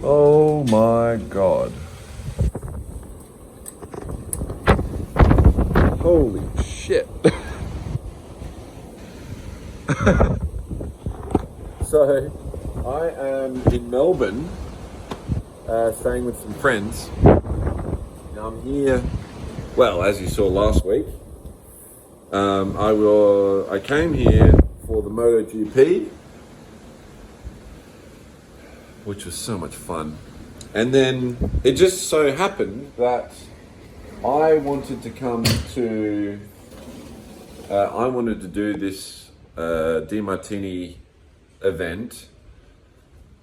Oh my God. Holy shit. So, I am in Melbourne, staying with some friends. Now I'm here, well, as you saw last week. I came here for the MotoGP, which was so much fun. And then it just so happened that I wanted to come to, I wanted to do this Demartini event,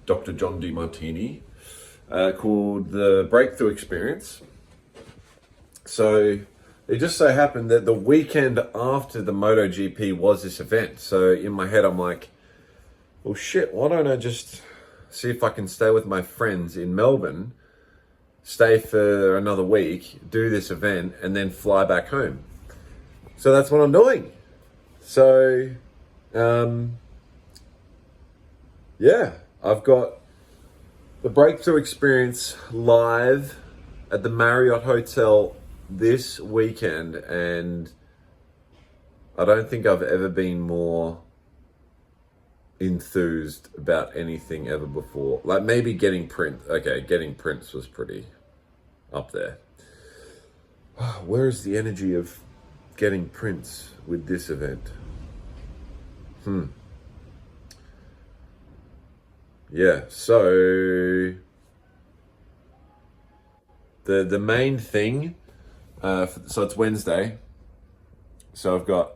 Dr. John Demartini, called the Breakthrough Experience. So it just so happened that the weekend after the MotoGP was this event. So in my head, I'm like, well, shit, why don't I just see if I can stay with my friends in Melbourne, stay for another week, do this event, and then fly back home. So that's what I'm doing. So, yeah, I've got the Breakthrough Experience live at the Marriott Hotel this weekend, and I don't think I've ever been more enthused about anything ever before. Like maybe getting Prince was pretty up there. Where is the energy of getting Prince with this event? Yeah, so the main thing, so it's Wednesday. So I've got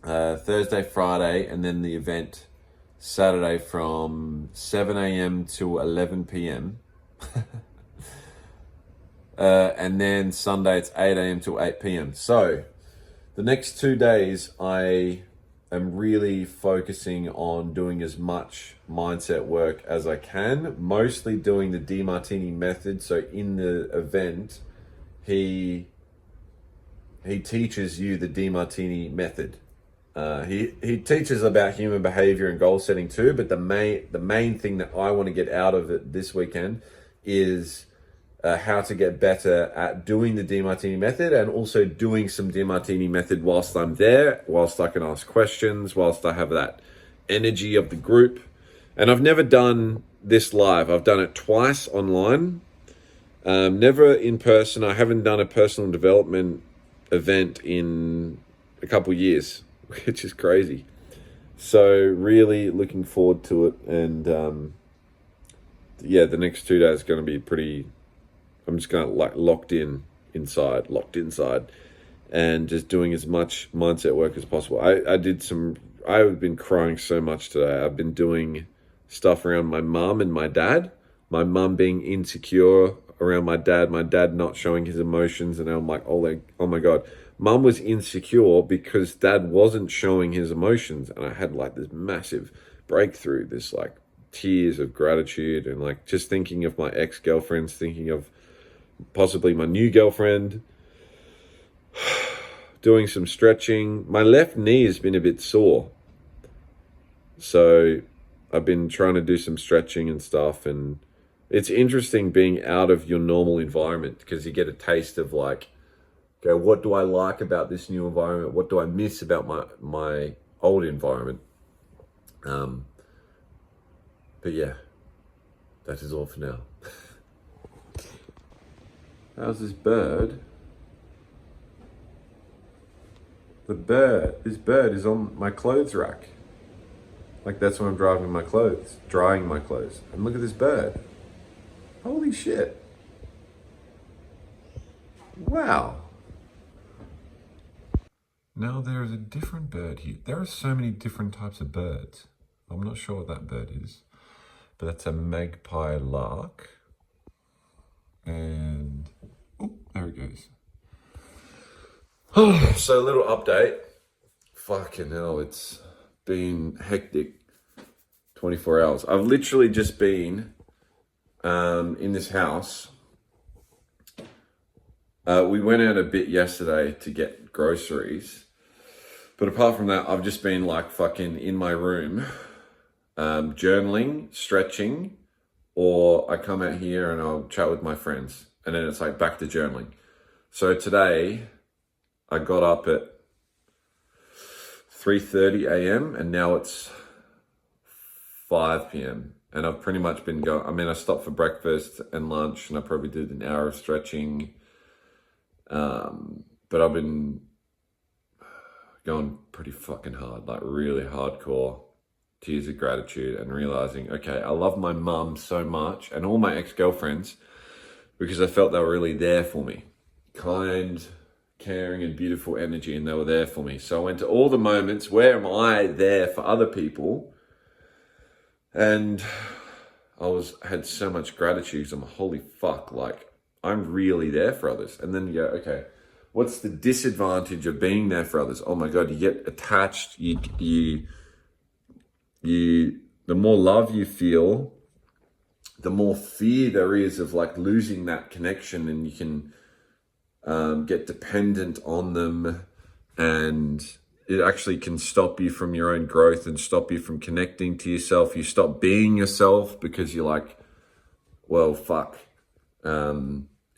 Thursday, Friday, and then the event Saturday from 7 a.m. to 11 p.m. And then Sunday it's 8 a.m. to 8 p.m. So the next 2 days I am really focusing on doing as much mindset work as I can, mostly doing the Demartini method. So in the event, he teaches you the Demartini method. He teaches about human behavior and goal setting too, but the main thing that I want to get out of it this weekend is how to get better at doing the Demartini method, and also doing some Demartini method whilst I'm there, whilst I can ask questions, whilst I have that energy of the group. And I've never done this live. I've done it twice online, never in person. I haven't done a personal development event in a couple years, which is crazy. So really looking forward to it. And yeah, the next 2 days are going to be pretty, I'm just going to locked inside, and just doing as much mindset work as possible. I've been crying so much today. I've been doing stuff around my mum and my dad, my mum being insecure around my dad not showing his emotions. And I'm like, oh my God, mum was insecure because dad wasn't showing his emotions. And I had like this massive breakthrough, this like tears of gratitude, and like just thinking of my ex-girlfriends, thinking of possibly my new girlfriend, doing some stretching. My left knee has been a bit sore, so I've been trying to do some stretching and stuff. And it's interesting being out of your normal environment, because you get a taste of like, okay, what do I like about this new environment? What do I miss about my old environment? But yeah, that is all for now. How's this bird? This bird is on my clothes rack. Like that's when I'm drying my clothes. And look at this bird. Holy shit. Wow. Now there is a different bird here. There are so many different types of birds. I'm not sure what that bird is, but that's a magpie lark. And oh, there it goes. So a little update. Fucking hell, it's been hectic 24 hours. I've literally just been in this house. We went out a bit yesterday to get groceries, but apart from that, I've just been like fucking in my room, journaling, stretching, or I come out here and I'll chat with my friends, and then it's like back to journaling. So today I got up at 3:30 a.m. and now it's 5 p.m. and I've pretty much been going. I mean, I stopped for breakfast and lunch, and I probably did an hour of stretching. But I've been going pretty fucking hard, like really hardcore, tears of gratitude, and realizing, okay, I love my mum so much and all my ex-girlfriends because I felt they were really there for me. Kind, caring, and beautiful energy, and they were there for me. So I went to all the moments, where am I there for other people? And I had so much gratitude because I'm holy fuck, like I'm really there for others. And then you go, okay, what's the disadvantage of being there for others? Oh my God, you get attached. The more love you feel, the more fear there is of like losing that connection, and you can get dependent on them, and it actually can stop you from your own growth and stop you from connecting to yourself. You stop being yourself because you're like, well, fuck.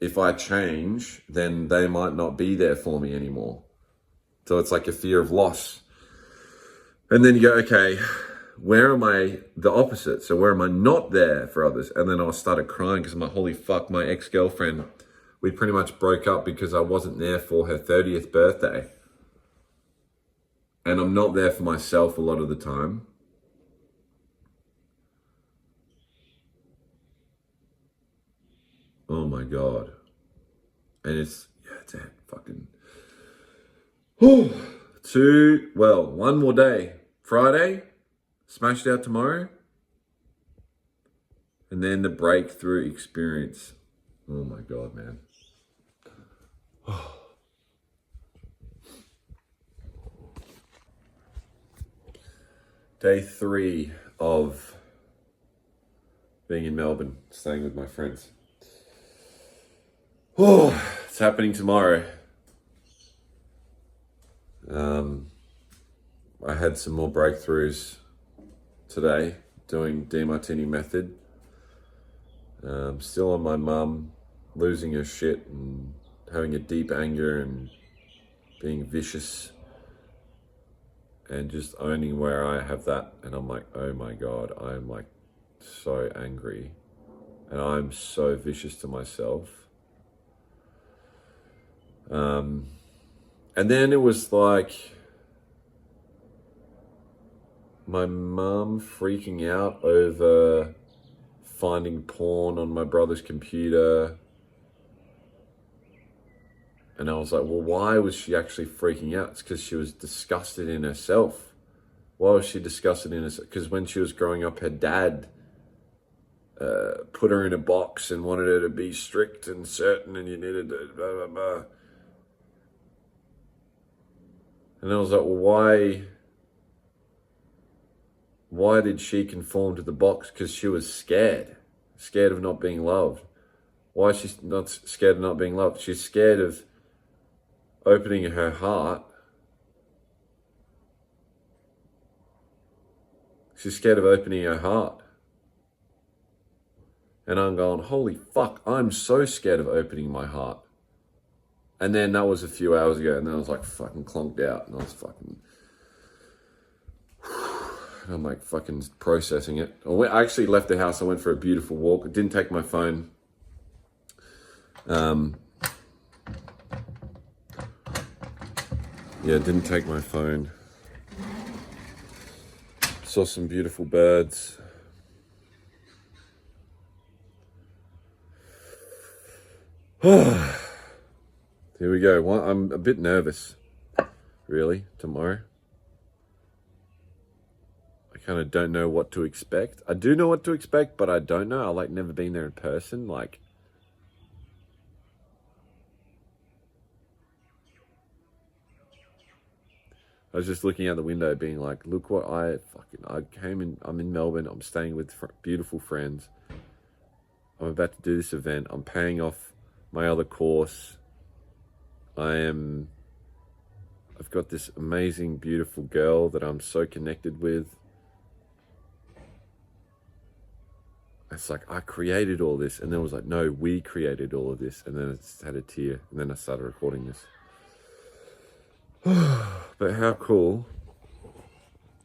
If I change, then they might not be there for me anymore. So it's like a fear of loss. And then you go, okay, where am I the opposite? So where am I not there for others? And then I started crying because I'm like, holy fuck, my ex-girlfriend, we pretty much broke up because I wasn't there for her 30th birthday. And I'm not there for myself a lot of the time. Oh my God. And it's fucking... one more day. Friday, smashed out tomorrow. And then the breakthrough experience. Oh my God, man. Day 3 of being in Melbourne, staying with my friends. Oh, it's happening tomorrow. I had some more breakthroughs today doing Demartini method. Still on my mum, losing her shit and having a deep anger and being vicious. And just owning where I have that, and I'm like, oh my God, I'm like so angry, and I'm so vicious to myself. And then it was like my mum freaking out over finding porn on my brother's computer. And I was like, well, why was she actually freaking out? It's because she was disgusted in herself. Why was she disgusted in herself? Because when she was growing up, her dad put her in a box and wanted her to be strict and certain, and you needed to blah, blah, blah. And I was like, well, why did she conform to the box? Because she was scared of not being loved. Why is she not scared of not being loved? She's scared of opening her heart. She's scared of opening her heart. And I'm going, holy fuck, I'm so scared of opening my heart. And then that was a few hours ago, and then I was like fucking clonked out, and I was fucking... I'm like fucking processing it. I actually left the house, I went for a beautiful walk. I didn't take my phone. Didn't take my phone. Saw some beautiful birds. Here we go. Well, I'm a bit nervous, really, tomorrow. I kind of don't know what to expect. I do know what to expect, but I don't know. I like never been there in person. Like, I was just looking out the window being like, look what I came in, I'm in Melbourne, I'm staying with beautiful friends. I'm about to do this event. I'm paying off my other course. I've got this amazing, beautiful girl that I'm so connected with. It's like, I created all this. And then it was like, no, we created all of this. And then it's had a tear. And then I started recording this. But how cool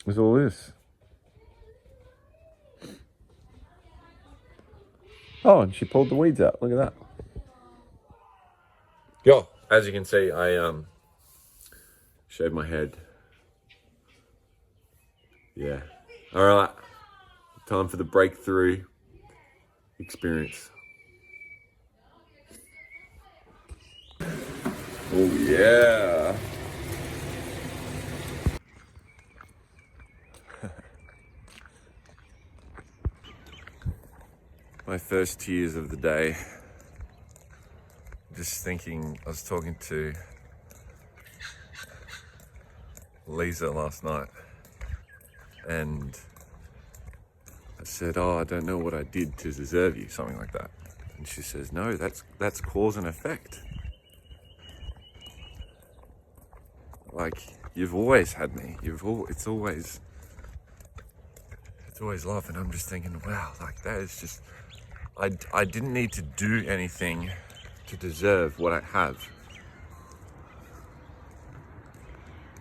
is all this? Oh, and she pulled the weeds out. Look at that. Yo, as you can see, I shaved my head. Yeah. All right. Time for the breakthrough experience. Oh yeah. My first tears of the day. Just thinking, I was talking to Lisa last night, and I said, oh, I don't know what I did to deserve you, something like that. And she says, no, that's cause and effect. Like, you've always had me. It's always love. And I'm just thinking, wow, like that is just, I didn't need to do anything to deserve what I have.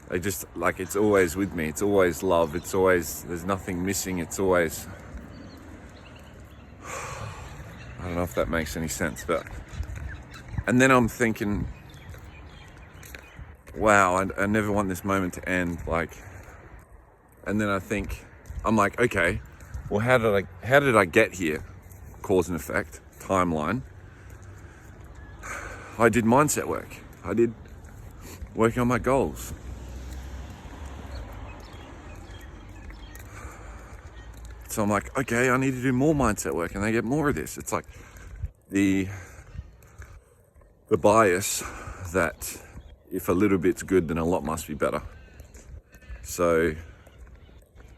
I just, like, it's always with me. It's always love. It's always, there's nothing missing. It's always, I don't know if that makes any sense, but, and then I'm thinking, wow, I never want this moment to end, like, and then I think, I'm like, okay, well, how did I get here? Cause and effect, timeline. I did mindset work. I did working on my goals. So I'm like, okay, I need to do more mindset work, and I get more of this. It's like the bias that if a little bit's good, then a lot must be better. So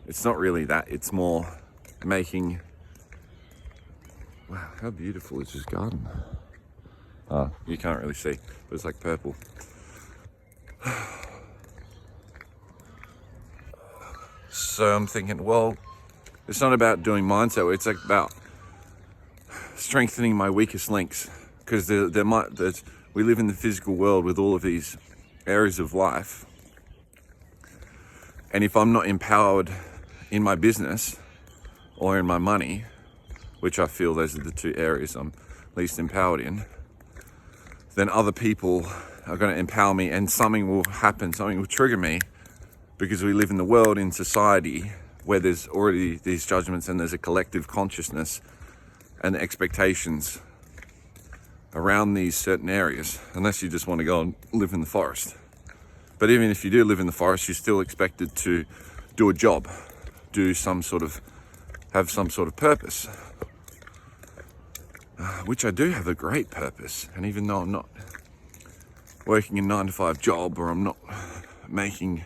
it's not really that. It's more making. Wow, how beautiful is this garden? You can't really see, but it's like purple. So I'm thinking, well, it's not about doing mindset work. It's like about strengthening my weakest links, because we live in the physical world with all of these areas of life, and if I'm not empowered in my business or in my money, which I feel those are the two areas I'm least empowered in, then other people are going to empower me, and something will happen, something will trigger me, because we live in the world, in society, where there's already these judgments and there's a collective consciousness and expectations around these certain areas, unless you just want to go and live in the forest. But even if you do live in the forest, you're still expected to do a job, have some sort of purpose. Which I do have a great purpose, and even though I'm not working a 9-to-5 job, or I'm not making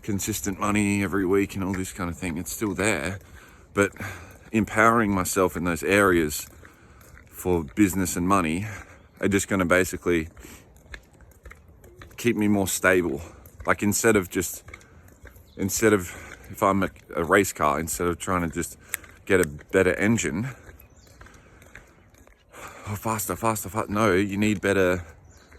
consistent money every week and all this kind of thing, it's still there. But empowering myself in those areas for business and money are just going to basically keep me more stable. Like, instead of if I'm a race car, instead of trying to just get a better engine, faster. No, you need better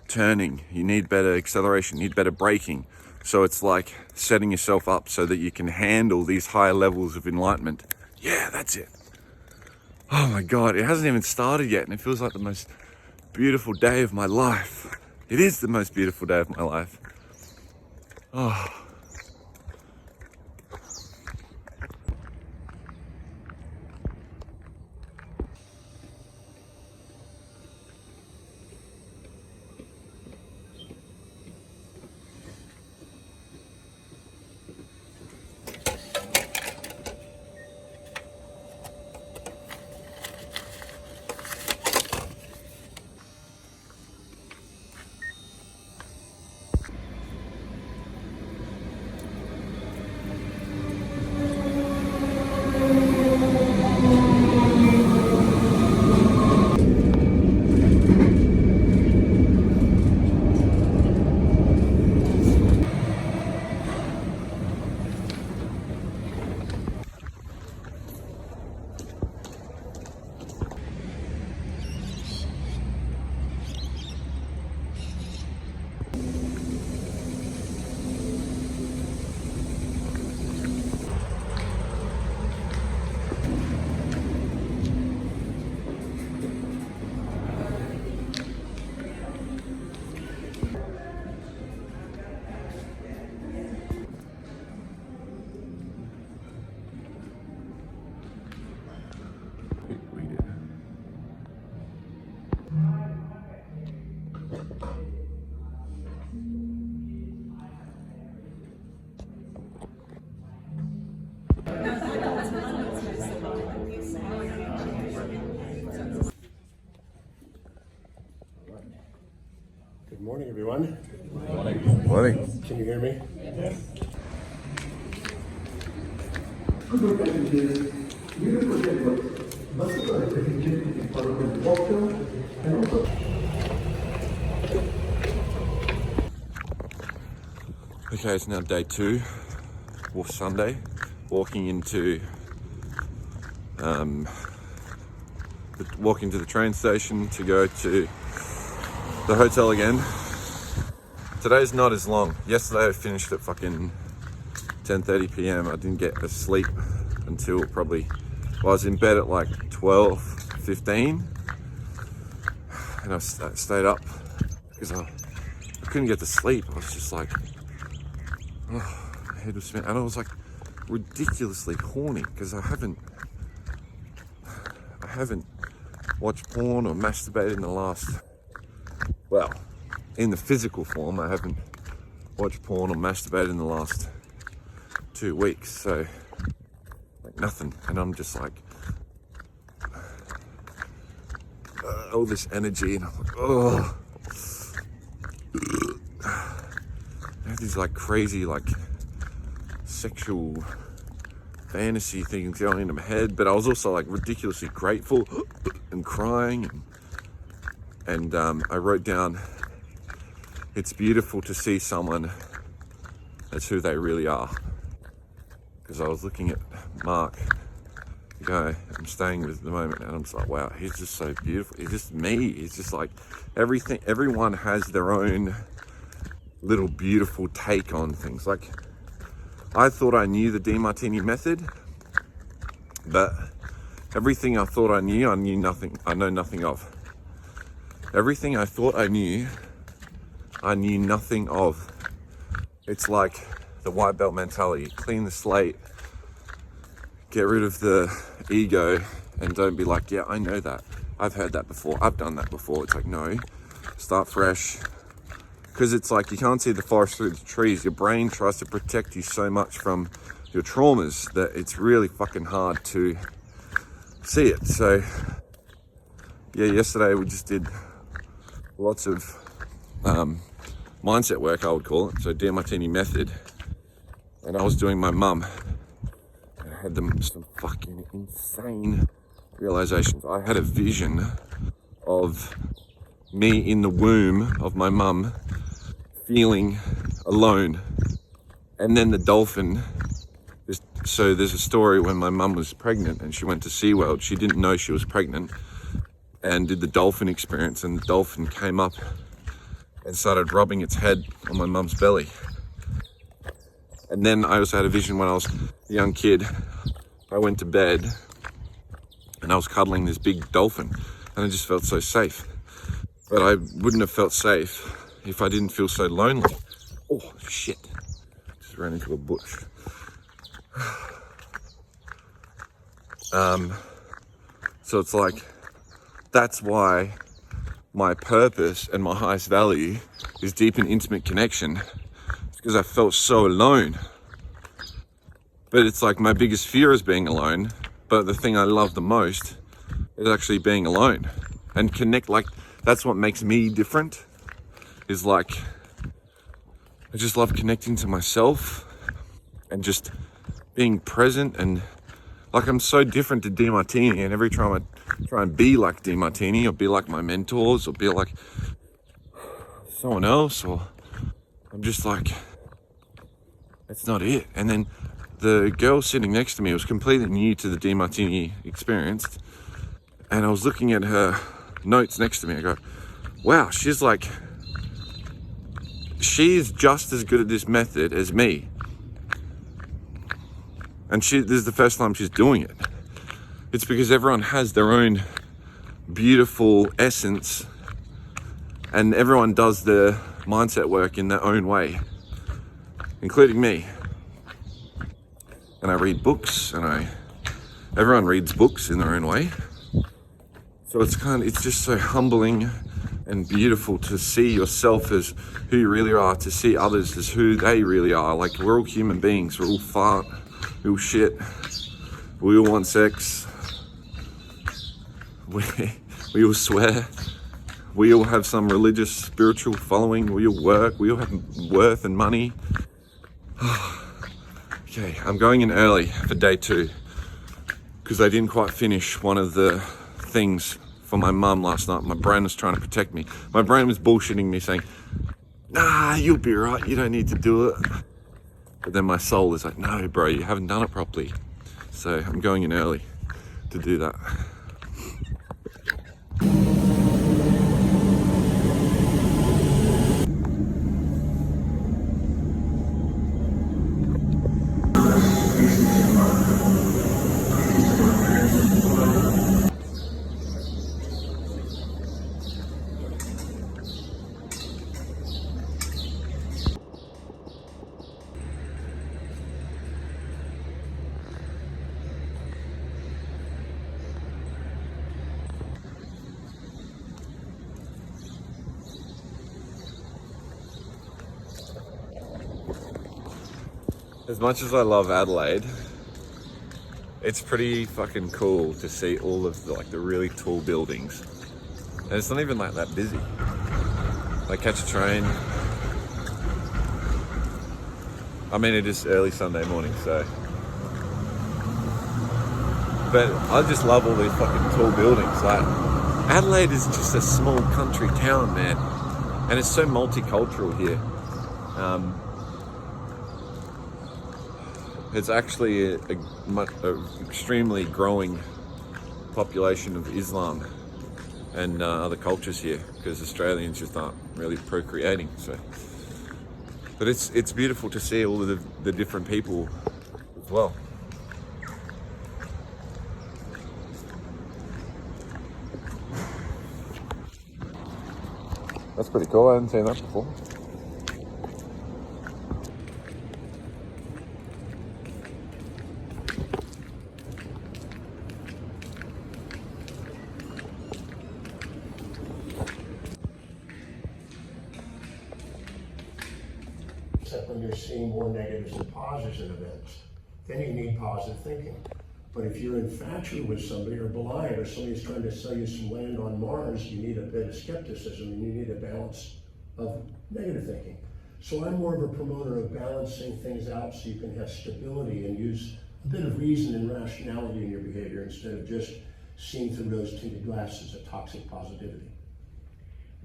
turning, you need better acceleration, you need better braking. So it's like setting yourself up so that you can handle these higher levels of enlightenment. Yeah, that's it. Oh my God, it hasn't even started yet, and it feels like the most beautiful day of my life. It is the most beautiful day of my life. Oh. morning, everyone. Morning. Can you hear me? Okay, it's now day 2, or Sunday, walking into the train station to go to the hotel again. Today's not as long. Yesterday I finished at fucking 10:30 p.m. I didn't get to sleep until probably, well, I was in bed at like 12:15, and I stayed up because I couldn't get to sleep. I was just like, oh, my head was spinning, and I was like ridiculously horny because I haven't watched porn or masturbated in the last, well, in the physical form, I haven't watched porn or masturbated in the last 2 weeks, so like nothing. And I'm just like, all this energy, and I'm like, oh. I have these like crazy like sexual fantasy things going into my head, but I was also like ridiculously grateful and crying, and I wrote down, it's beautiful to see someone as who they really are, because I was looking at Mark, the guy I'm staying with at the moment, and I'm just like, wow, he's just so beautiful. He's just me. He's just like everyone has their own little beautiful take on things. Like, I thought I knew the Demartini method, but everything I thought I knew nothing. I know nothing of. Everything I thought I knew nothing of. It's like the white belt mentality. Clean the slate, get rid of the ego, and don't be like, yeah, I know that. I've heard that before. I've done that before. It's like, no, start fresh. Because it's like you can't see the forest through the trees. Your brain tries to protect you so much from your traumas that it's really fucking hard to see it. So yeah, yesterday we just did lots of mindset work, I would call it. So Demartini method. And I was doing my mum. And I had some fucking insane realizations. I had a vision of me in the womb of my mum feeling alone, and then the dolphin. So there's a story when my mum was pregnant and she went to SeaWorld. She didn't know she was pregnant and did the dolphin experience, and the dolphin came up and started rubbing its head on my mum's belly. And then I also had a vision when I was a young kid. I went to bed and I was cuddling this big dolphin, and I just felt so safe. But I wouldn't have felt safe if I didn't feel so lonely. Oh, shit. Just ran into a bush. So it's like, that's why my purpose and my highest value is deep and intimate connection. It's because I felt so alone. But it's like my biggest fear is being alone. But the thing I love the most is actually being alone. And connect, like, that's what makes me different. Is like, I just love connecting to myself and just being present, and like, I'm so different to Demartini, and every time I try and be like Demartini or be like my mentors or be like someone else, or I'm just like, that's not it. And then the girl sitting next to me was completely new to the Demartini experience, and I was looking at her notes next to me. I go, wow, she's just as good at this method as me. And this is the first time she's doing it. It's because everyone has their own beautiful essence, and everyone does the mindset work in their own way, including me. And I read books, and everyone reads books in their own way. So it's just so humbling and beautiful to see yourself as who you really are, to see others as who they really are. Like, we're all human beings, we're all fart, we all shit, we all want sex, we all swear, We all have some religious, spiritual following. We all work. We all have worth and money. Okay, I'm going in early for day 2 because I didn't quite finish one of the things for my mum last night. My brain was trying to protect me. My brain was bullshitting me saying, nah, you'll be right. You don't need to do it. But then my soul is like, no, bro, you haven't done it properly. So I'm going in early to do that. As much as I love Adelaide, it's pretty fucking cool to see all of the really tall buildings. And it's not even like that busy. I catch a train. I mean, it is early Sunday morning, so. But I just love all these fucking tall buildings. Like, Adelaide is just a small country town, man. And it's so multicultural here. It's actually a extremely growing population of Islam and other cultures here, because Australians just aren't really procreating. So, but it's beautiful to see all of the different people as well. That's pretty cool. I hadn't seen that before. Except when you're seeing more negatives and positives in events, then you need positive thinking. But if you're infatuated with somebody or blind, or somebody's trying to sell you some land on Mars, you need a bit of skepticism and you need a balance of negative thinking. So I'm more of a promoter of balancing things out so you can have stability and use a bit of reason and rationality in your behavior instead of just seeing through rose-tinted glasses of toxic positivity.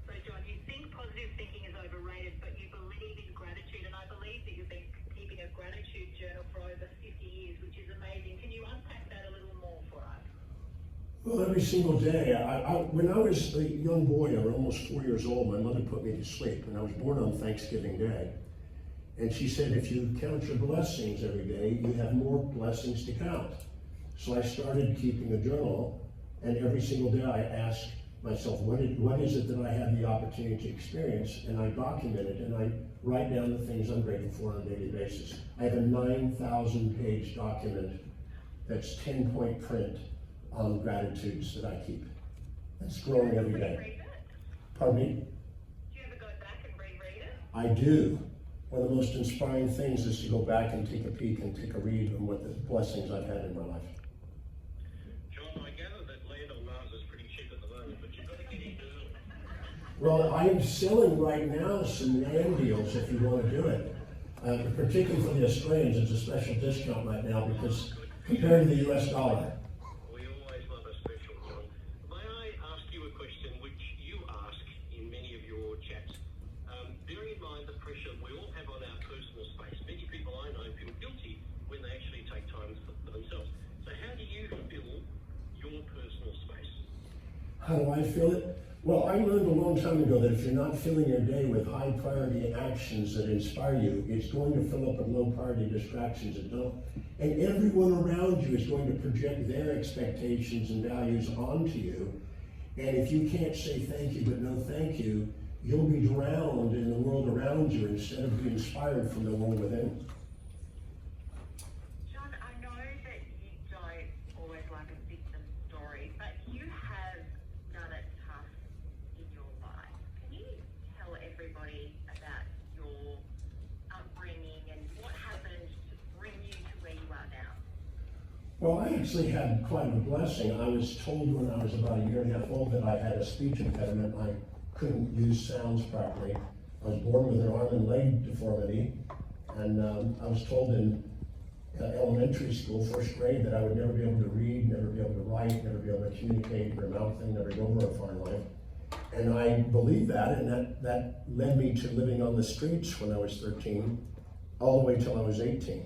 So John, you think positive thinking is overrated, but you believe in gratitude, and I believe that you've been keeping a gratitude journal for over 50 years, which is amazing. Can you unpack that a little more for us? Well, every single day. When I was a young boy, I was almost 4 years old, my mother put me to sleep, and I was born on Thanksgiving Day. And she said, if you count your blessings every day, you have more blessings to count. So I started keeping a journal, and every single day I asked myself, what is it that I had the opportunity to experience? And I document it, and I write down the things I'm grateful for on a daily basis. I have a 9,000-page document that's 10-point print on gratitudes that I keep. It's growing every day. Pardon me? Do you ever go back and reread it? I do. One of the most inspiring things is to go back and take a peek and take a read on what the blessings I've had in my life. John, I gather that land on Mars is pretty cheap at the moment, but you've got to get into it. Well, I am selling right now some land deals if you want to do it. Particularly for the Australians, it's a special discount right now because compared to the US dollar. We always love a special, John. May I ask you a question which you ask in many of your chats? Bearing in mind the pressure we all have on our personal space, many people I know feel guilty when they actually take time for themselves. So how do you fill your personal space? How do I feel it? Well, I learned a long time ago that if you're not filling your day with high priority actions that inspire you, it's going to fill up with low priority distractions that don't. And everyone around you is going to project their expectations and values onto you. And if you can't say thank you but no thank you, you'll be drowned in the world around you instead of being inspired from the world within. John, I know that you don't always like a victim story, but you have done it tough in your life. Can you tell everybody about your upbringing and what happened to bring you to where you are now? Well, I actually had quite a blessing. I was told when I was about a year and a half old that I had a speech impediment. My couldn't use sounds properly. I was born with an arm and leg deformity, and I was told in elementary school, first grade, that I would never be able to read, never be able to write, never be able to communicate, or mouth thing, never go very far in life. And I believed that, and that led me to living on the streets when I was 13, all the way till I was 18.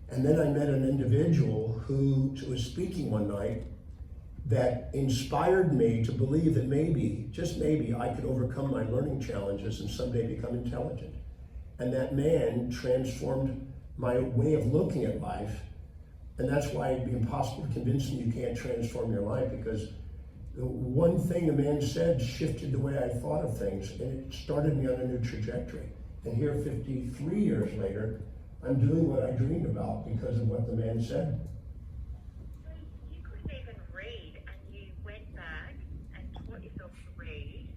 And then I met an individual who was speaking one night that inspired me to believe that maybe, just maybe, I could overcome my learning challenges and someday become intelligent. And that man transformed my way of looking at life. And that's why it'd be impossible to convince me you can't transform your life, because the one thing a man said shifted the way I thought of things, and it started me on a new trajectory. And here, 53 years later, I'm doing what I dreamed about because of what the man said. So you couldn't even read, and you went back and taught yourself to read,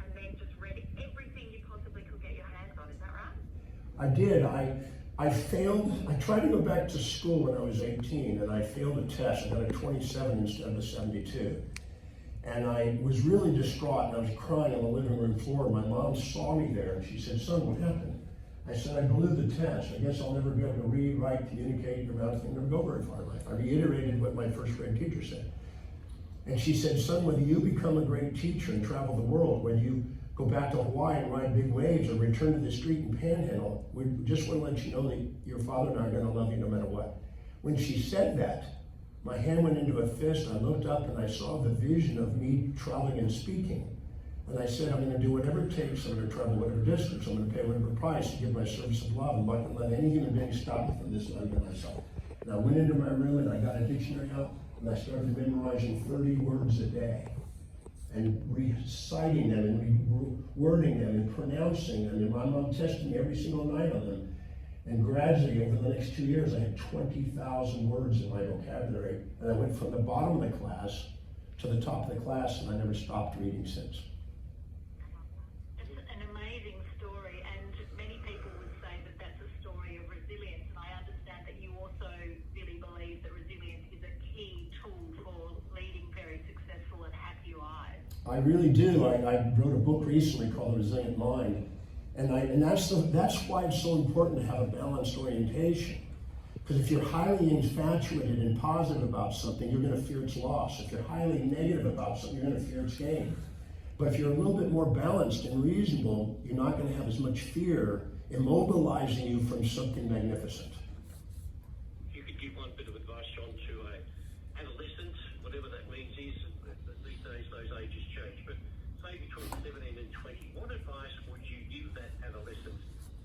and then just read everything you possibly could get your hands on. Is that right? I did. I failed. I tried to go back to school when I was 18, and I failed a test. I got a 27 instead of a 72. And I was really distraught, and I was crying on the living room floor. My mom saw me there, and she said, "Son, what happened?" I said, "I blew the test. I guess I'll never be able to read, write, communicate, or mouth thing, never go very far in life." I reiterated what my first grade teacher said. And she said, "Son, whether you become a great teacher and travel the world, whether you go back to Hawaii and ride big waves, or return to the street and panhandle, we just want to let you know that your father and I are going to love you no matter what." When she said that, my hand went into a fist. I looked up and I saw the vision of me traveling and speaking. And I said, "I'm going to do whatever it takes. I'm going to travel whatever distance. I'm going to pay whatever price to give my service of love. I'm not going to let any human being stop me from this love for myself." And I went into my room and I got a dictionary out and I started memorizing 30 words a day and reciting them and rewording them and pronouncing them. And my mom tested me every single night on them. And gradually, over the next 2 years, I had 20,000 words in my vocabulary. And I went from the bottom of the class to the top of the class, and I never stopped reading since. It's an amazing story, and many people would say that that's a story of resilience. And I understand that you also really believe that resilience is a key tool for leading very successful and happy lives. I really do. I wrote a book recently called The Resilient Mind. And that's why it's so important to have a balanced orientation. Because if you're highly infatuated and positive about something, you're going to fear its loss. If you're highly negative about something, you're going to fear its gain. But if you're a little bit more balanced and reasonable, you're not going to have as much fear immobilizing you from something magnificent. If you could give one bit of advice, John, to an adolescent, whatever that means is, these days those ages change, but say between 17 and 20, what advice would you give that adolescent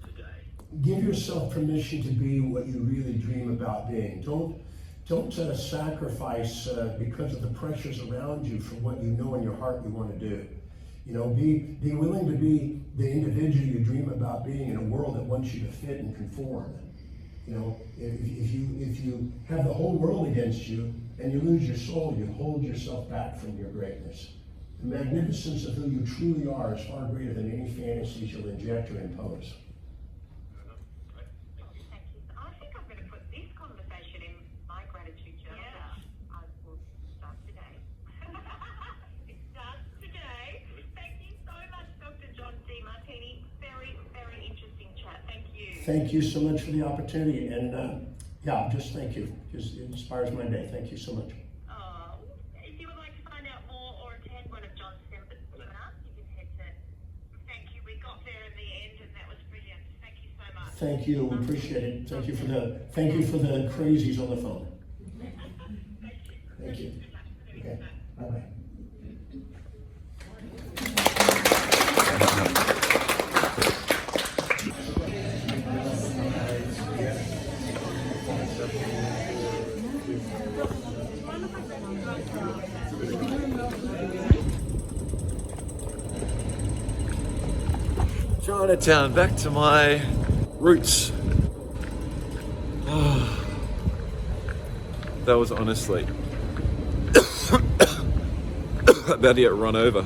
today? Give yourself permission to be what you really dream about being. Don't sacrifice because of the pressures around you for what you know in your heart you want to do. You know, be willing to be the individual you dream about being in a world that wants you to fit and conform. You know, if you have the whole world against you and you lose your soul, you hold yourself back from your greatness. The magnificence of who you truly are is far greater than any fantasies you'll inject or impose. Thank you. I think I'm going to put this conversation in my gratitude journal. Yeah. I will start today. It starts today. Thank you so much, Dr. John Demartini. Very, very interesting chat. Thank you. Thank you so much for the opportunity, and just thank you. Just it inspires my day. Thank you so much. If you would like to find out more or attend one of John's seminars, you can head to. Thank you. We got there in the end, and that was brilliant. Thank you so much. Thank you. We appreciate it. Thank you for the crazies on the phone. Thank you. Okay. Bye-bye. Chinatown, back to my roots. That was honestly about to get run over.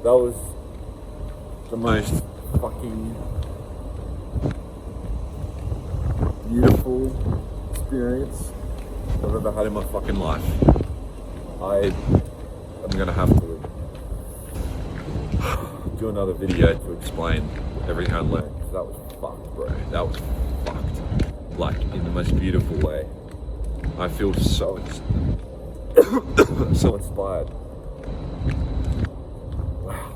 That was the most fucking beautiful experience I've ever had in my fucking life. I'm gonna have to do another video to explain everything I learned. That was fucked, bro. That was fucked. Like, in the most beautiful way. I feel so so inspired. Wow.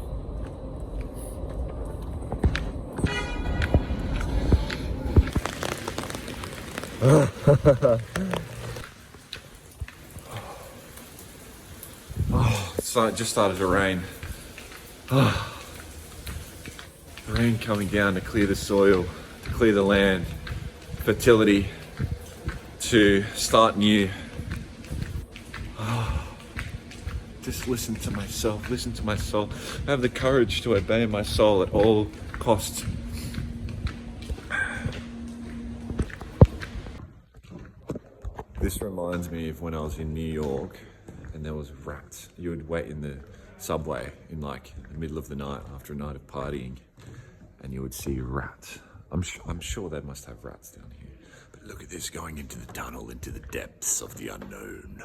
It just started to rain. The rain coming down to clear the soil, to clear the land, fertility, to start new. Just listen to myself, listen to my soul. I have the courage to obey my soul at all costs. This reminds me of when I was in New York and there was rats. You would wait in the subway in like the middle of the night after a night of partying and you would see rats. I'm sure they must have rats down here. But look at this, going into the tunnel, into the depths of the unknown.